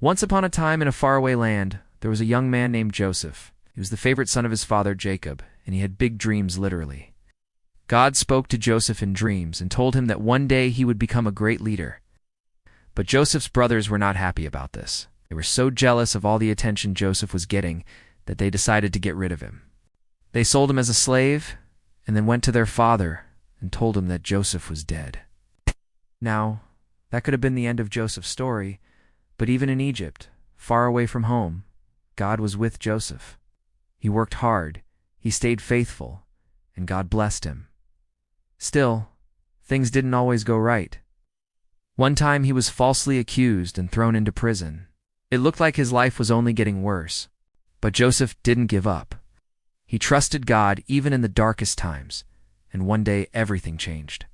Once upon a time in a faraway land, there was a young man named Joseph. He was the favorite son of his father Jacob, and he had big dreams literally. God spoke to Joseph in dreams and told him that one day he would become a great leader. But Joseph's brothers were not happy about this. They were so jealous of all the attention Joseph was getting that they decided to get rid of him. They sold him as a slave and then went to their father and told him that Joseph was dead. Now, that could have been the end of Joseph's story, but even in Egypt, far away from home, God was with Joseph. He worked hard, he stayed faithful, and God blessed him. Still, things didn't always go right. One time he was falsely accused and thrown into prison. It looked like his life was only getting worse. But Joseph didn't give up. He trusted God even in the darkest times, and one day everything changed.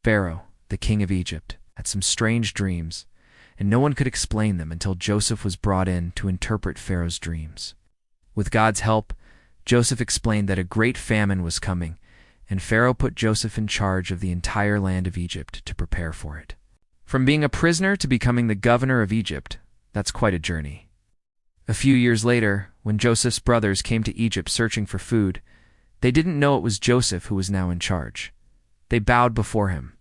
Pharaoh, the king of Egypt, had some strange dreams, and no one could explain them until Joseph was brought in to interpret Pharaoh's dreams. With God's help, Joseph explained that a great famine was coming, and Pharaoh put Joseph in charge of the entire land of Egypt to prepare for it. From being a prisoner to becoming the governor of Egypt, that's quite a journey. A few years later, when Joseph's brothers came to Egypt searching for food, they didn't know it was Joseph who was now in charge. They bowed before him.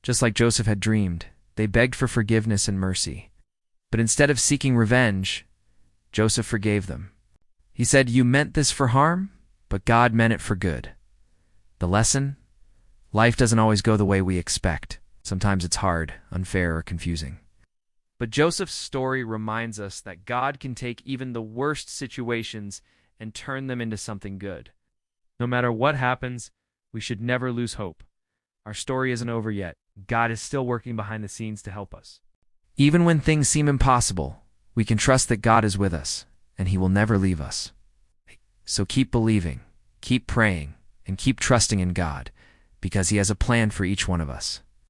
Just like Joseph had dreamed, they begged for forgiveness and mercy. But instead of seeking revenge, Joseph forgave them. He said, "You meant this for harm, but God meant it for good." The lesson? Life doesn't always go the way we expect. Sometimes it's hard, unfair, or confusing. But Joseph's story reminds us that God can take even the worst situations and turn them into something good. No matter what happens, we should never lose hope. Our story isn't over yet. God is still working behind the scenes to help us. Even when things seem impossible, we can trust that God is with us, and He will never leave us. So keep believing, keep praying, and keep trusting in God, because He has a plan for each one of us.